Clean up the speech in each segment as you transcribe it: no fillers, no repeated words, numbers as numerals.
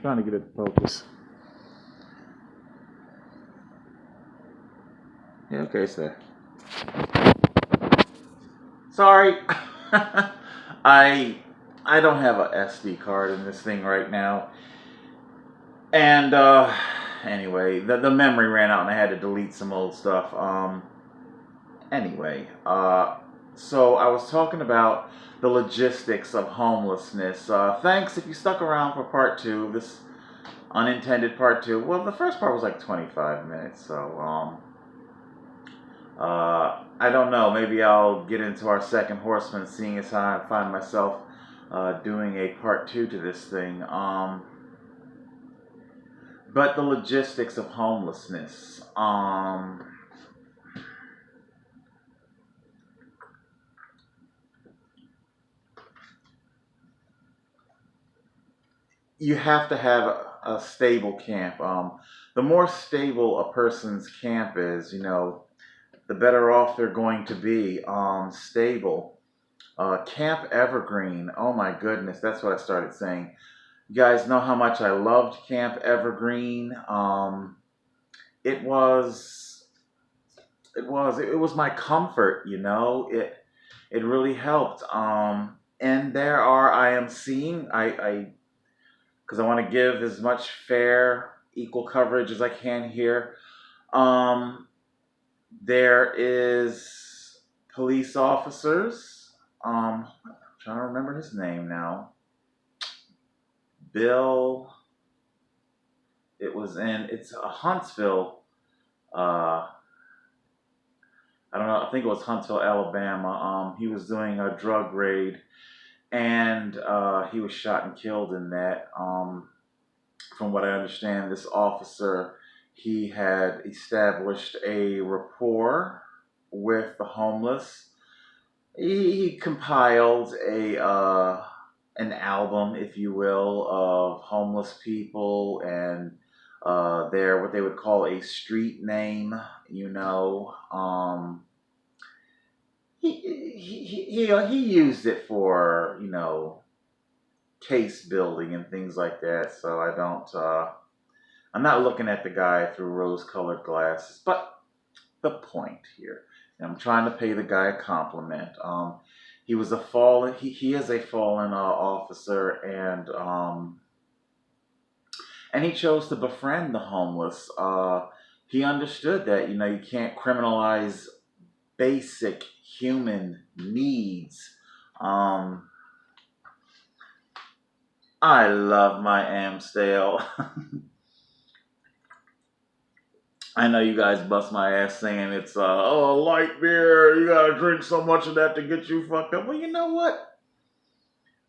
Trying to get it to focus. Yeah, okay, sir. Sorry. I I don't have a SD card in this thing right now. And anyway, the memory ran out and I had to delete some old stuff. Anyway, so I was talking about the logistics of homelessness. Thanks if you stuck around for part two, this unintended part two. Well, the first part was like 25 minutes, so I don't know. Maybe I'll get into our second horseman, seeing as how I find myself doing a part two to this thing. But the logistics of homelessness. You have to have a stable camp. The more stable a person's camp is, the better off they're going to be. Stable. Camp Evergreen. Oh my goodness, that's what I started saying. You guys know how much I loved Camp Evergreen. It was, it was my comfort. It really helped. And I am seeing, because I want to give as much fair, equal coverage as I can here. Um, there is police officers. I'm trying to remember his name now. Bill. It's Huntsville. Uh, I don't know. I think it was Huntsville, Alabama. He was doing a drug raid, and he was shot and killed in that. From what I understand, this officer, he had established a rapport with the homeless. He compiled an album, if you will, of homeless people and their what they would call a street name. He used it for case building and things like that. So I don't. I'm not looking at the guy through rose-colored glasses. But the point here, and I'm trying to pay the guy a compliment. He was a fallen. He is a fallen officer, and he chose to befriend the homeless. He understood that you can't criminalize basic human needs. I love my Amstel. I know you guys bust my ass saying it's light beer. You gotta drink so much of that to get you fucked up. Well, you know what?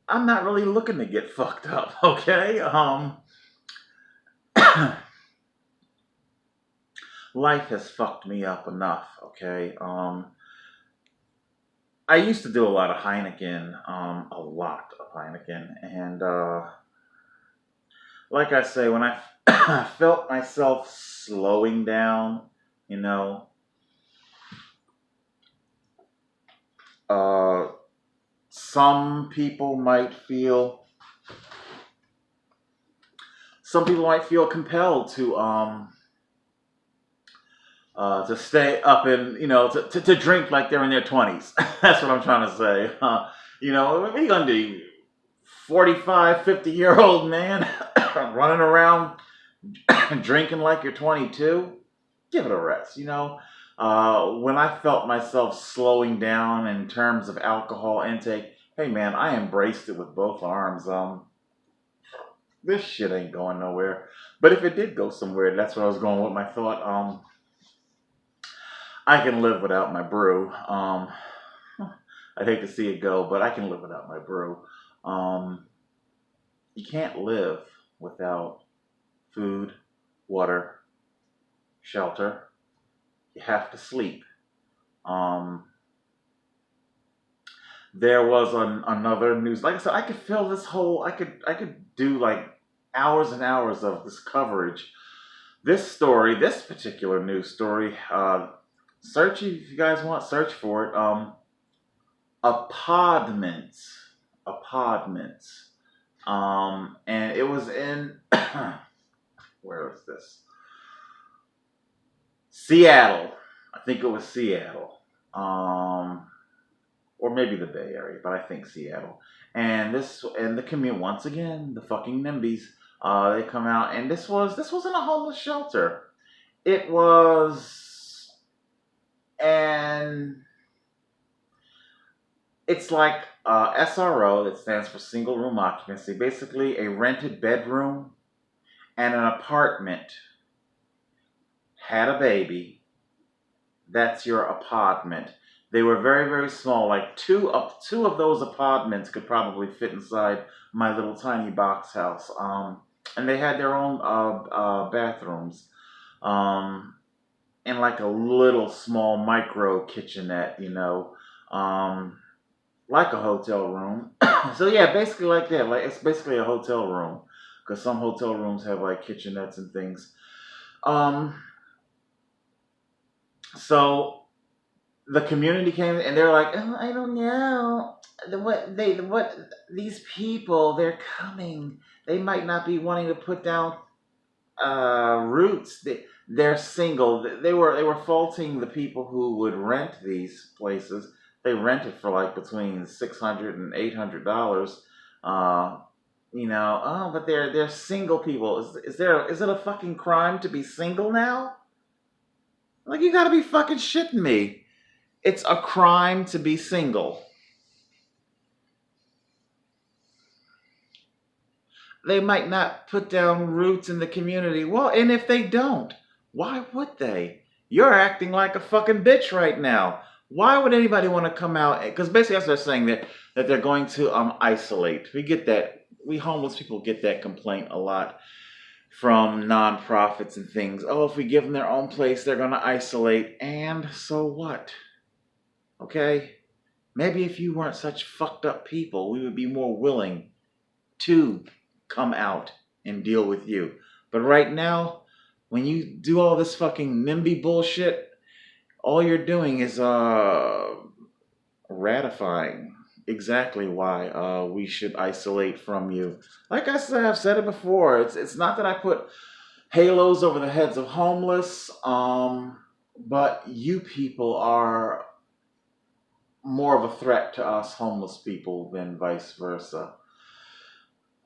I'm not really looking to get fucked up. Okay. Life has fucked me up enough. Okay. I used to do a lot of Heineken. A lot of Heineken, and like I say, when I felt myself slowing down, you know, uh, some people might feel compelled to stay up and to drink like they're in their 20s. That's what I'm trying to say. What are you gonna do? 45, 50-year-old man running around drinking like you're 22? Give it a rest. When I felt myself slowing down in terms of alcohol intake, hey man, I embraced it with both arms. This shit ain't going nowhere. But if it did go somewhere, that's where I was going with my thought. I can live without my brew. I'd hate to see it go, but I can live without my brew. You can't live without food, water, shelter. You have to sleep. Um, there was another news. Like I said, I could fill this whole. I could do like hours and hours of this coverage. This particular news story. Search if you guys want. Search for it. Apodments. Apodments. And it was in where was this? Seattle. I think it was Seattle. Or maybe the Bay Area, but I think Seattle. And the commute once again, the fucking NIMBYs, they come out, and this wasn't a homeless shelter. It was, and it's like SRO, that stands for single room occupancy, basically a rented bedroom and an apartment had a baby. That's your apartment. They were very, very small. Like two of those apartments could probably fit inside my little tiny box house. And they had their own bathrooms, um, and like a little small micro kitchenette, like a hotel room. So yeah, basically like that. Like it's basically a hotel room because some hotel rooms have like kitchenettes and things. Um, so the community came and they're like, oh, I don't know. What these people they're coming. They might not be wanting to put down roots. They're single. They were faulting the people who would rent these places. They rented for like between $600 and $800. Uh, oh, but they're single people. Is it a fucking crime to be single now? Like you gotta be fucking shitting me. It's a crime to be single. They might not put down roots in the community. Well, and if they don't, why would they? You're acting like a fucking bitch right now. Why would anybody want to come out? Because basically, that's what they're saying that they're going to isolate. We get that. We homeless people get that complaint a lot from nonprofits and things. Oh, if we give them their own place, they're going to isolate. And so what? Okay? Maybe if you weren't such fucked up people, we would be more willing to come out and deal with you. But right now, when you do all this fucking NIMBY bullshit, all you're doing is ratifying exactly why we should isolate from you. Like I said, I've said it before. It's not that I put halos over the heads of homeless, but you people are more of a threat to us homeless people than vice versa.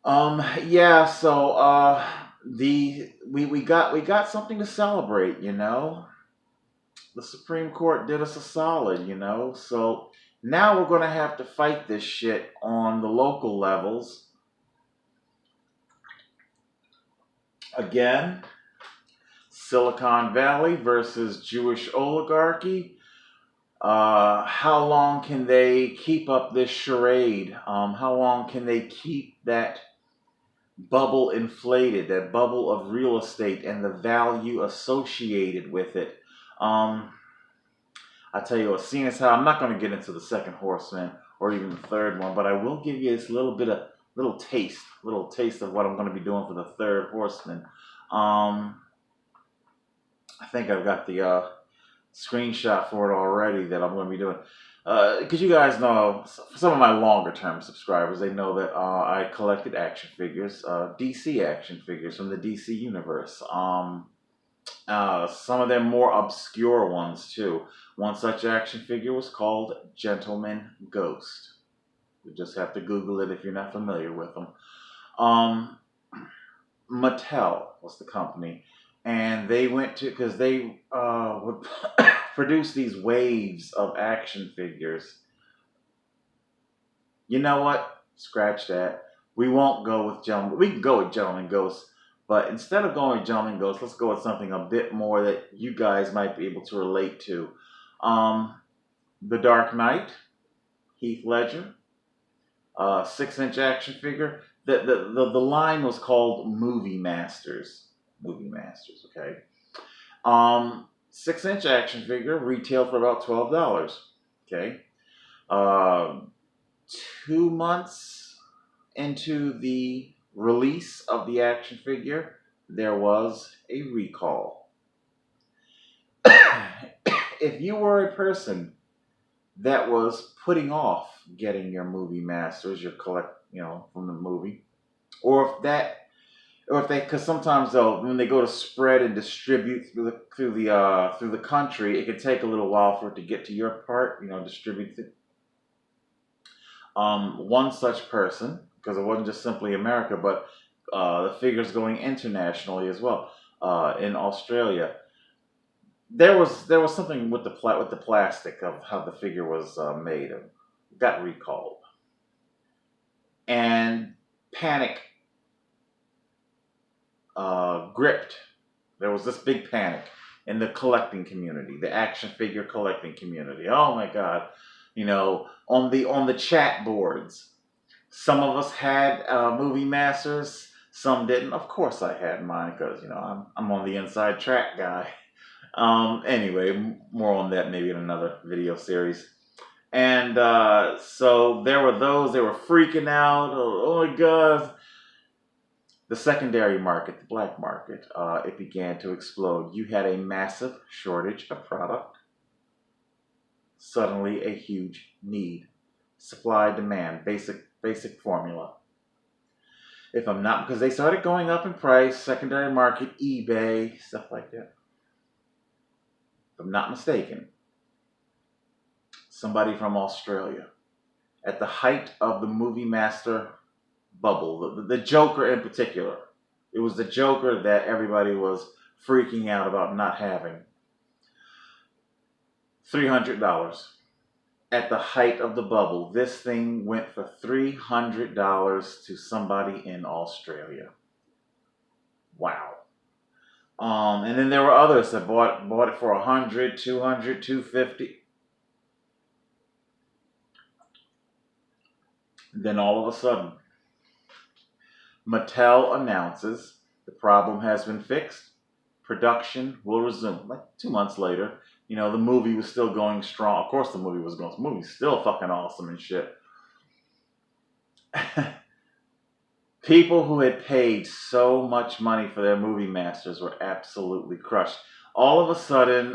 Yeah, so we got something to celebrate, The Supreme Court did us a solid. So now we're gonna have to fight this shit on the local levels. Again, Silicon Valley versus Jewish oligarchy. How long can they keep up this charade? How long can they keep that bubble inflated, that bubble of real estate and the value associated with it? I tell you what, seeing as how I'm not going to get into the second horseman or even the third one, but I will give you this little taste of what I'm going to be doing for the third horseman. I think I've got the screenshot for it already that I'm going to be doing. Because you guys know, some of my longer term subscribers, they know that I collected action figures, DC action figures from the DC universe. Some of them more obscure ones too. One such action figure was called Gentleman Ghost. You just have to Google it if you're not familiar with them. Mattel was the company, and they went to because they would produce these waves of action figures. You know what? Scratch that. We won't go with Gentleman. We can go with Gentleman Ghost, but instead of going with Gentleman Ghost, let's go with something a bit more that you guys might be able to relate to. The Dark Knight, Heath Ledger, 6-inch action figure. The line was called Movie Masters. Movie Masters, okay. 6-inch action figure retailed for about $12. Okay. 2 months into the release of the action figure, there was a recall. If you were a person that was putting off getting your Movie Masters, your collect, from the movie, or if they, because sometimes though, when they go to spread and distribute through the country, it can take a little while for it to get to your part, distribute. One such person, because it wasn't just simply America, but the figures going internationally as well. In Australia, there was something with the plastic of how the figure was made, and got recalled, and panic gripped. There was this big panic in the collecting community, the action figure collecting community. Oh my God, on the chat boards, some of us had movie masters, some didn't. Of course, I had mine because I'm on the inside track guy. Anyway, more on that maybe in another video series. And so there were those, they were freaking out. Oh my God. The secondary market, the black market, it began to explode. You had a massive shortage of product, suddenly a huge need. Supply, demand, basic formula. If I'm not, because they started going up in price, secondary market, eBay, stuff like that. If I'm not mistaken, somebody from Australia, at the height of the movie master bubble, the Joker in particular. It was the Joker that everybody was freaking out about not having. $300. At the height of the bubble, this thing went for $300 to somebody in Australia. Wow. And then there were others that bought it for $100, $200, $250. Then all of a sudden, Mattel announces the problem has been fixed. Production will resume. Like 2 months later, the movie was still going strong. Of course, the movie was going. The movie's still fucking awesome and shit. People who had paid so much money for their movie masters were absolutely crushed. All of a sudden,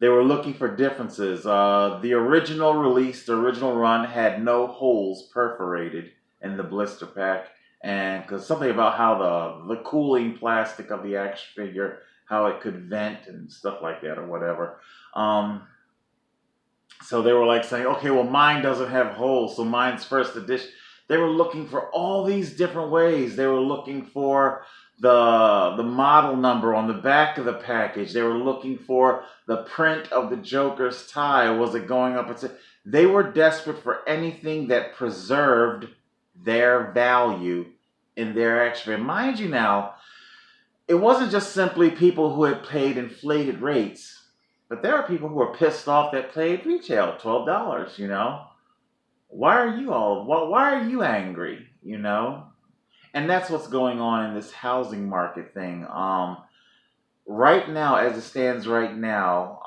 they were looking for differences. The original release, the original run, had no holes perforated in the blister pack, and because something about how the cooling plastic of the action figure, how it could vent and stuff like that or whatever. So they were like saying, okay, well mine doesn't have holes, so mine's first edition. They were looking for all these different ways. They were looking for the model number on the back of the package. They were looking for the print of the Joker's tie. Was it going up? They were desperate for anything that preserved their value in their action figure. Mind you now, it wasn't just simply people who had paid inflated rates, but there are people who were pissed off that paid retail $12, Why are you angry, And that's what's going on in this housing market thing. Right now, as it stands right now,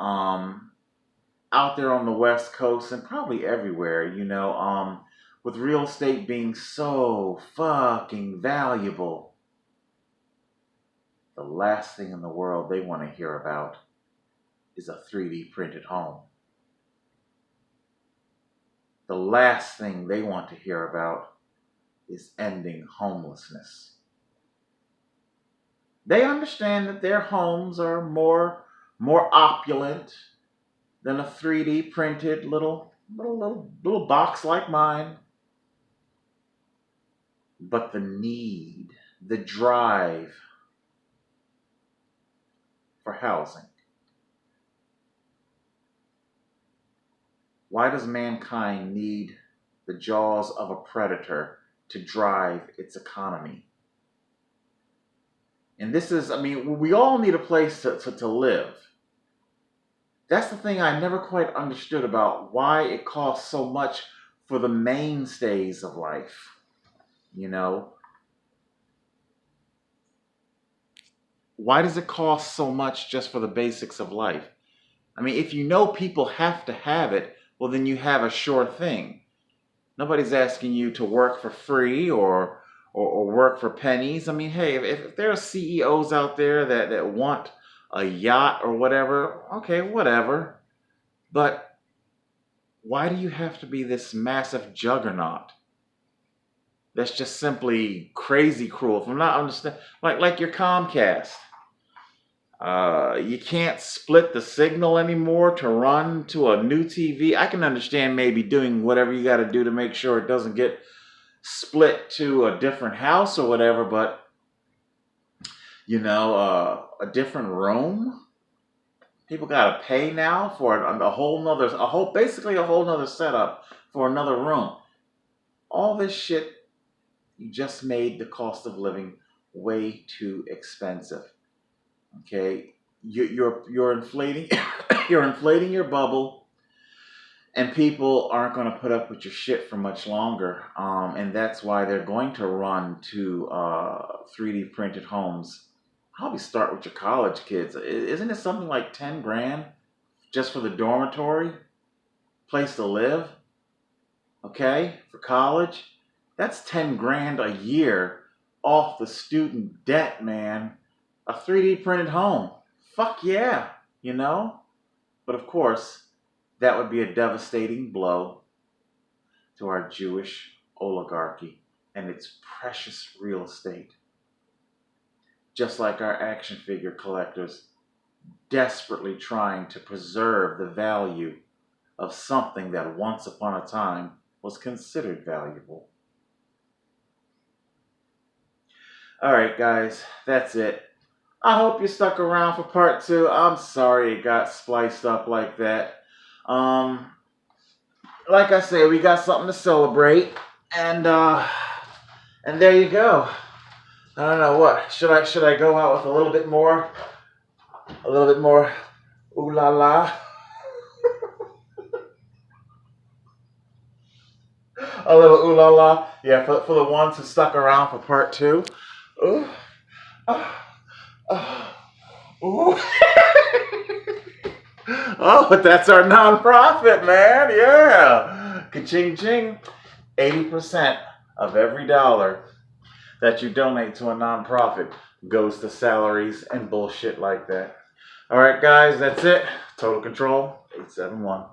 out there on the West Coast and probably everywhere, with real estate being so fucking valuable, the last thing in the world they want to hear about is a 3D printed home. The last thing they want to hear about is ending homelessness. They understand that their homes are more opulent than a 3D printed little box like mine. But the need, the drive for housing. Why does mankind need the jaws of a predator to drive its economy? And this is, we all need a place to live. That's the thing I never quite understood about why it costs so much for the mainstays of life. Why does it cost so much just for the basics of life? If people have to have it, well, then you have a sure thing. Nobody's asking you to work for free or work for pennies. Hey, if there are CEOs out there that want a yacht or whatever, okay, whatever. But why do you have to be this massive juggernaut? That's just simply crazy cruel. If I'm not understand, like your Comcast, you can't split the signal anymore to run to a new TV. I can understand maybe doing whatever you got to do to make sure it doesn't get split to a different house or whatever, but a different room. People gotta pay now for basically a whole nother setup for another room. All this shit, you just made the cost of living way too expensive. Okay, you're inflating, you're inflating your bubble, and people aren't going to put up with your shit for much longer. And that's why they're going to run to 3D printed homes. Probably start with your college kids. Isn't it something like 10 grand just for the dormitory, place to live? Okay, for college, that's 10 grand a year off the student debt, man. A 3D printed home. Fuck yeah, But of course, that would be a devastating blow to our Jewish oligarchy and its precious real estate. Just like our action figure collectors desperately trying to preserve the value of something that once upon a time was considered valuable. Alright guys, that's it. I hope you stuck around for part 2. I'm sorry it got spliced up like that. Like I say, we got something to celebrate, and there you go. I don't know what should I go out with a little bit more ooh la la, a little ooh la la. Yeah, for the ones who stuck around for part 2. Ooh, ooh. Oh, but that's our nonprofit, man. Yeah, ka-ching ching. 80% of every dollar that you donate to a nonprofit goes to salaries and bullshit like that. All right, guys, that's it. Total Control 871.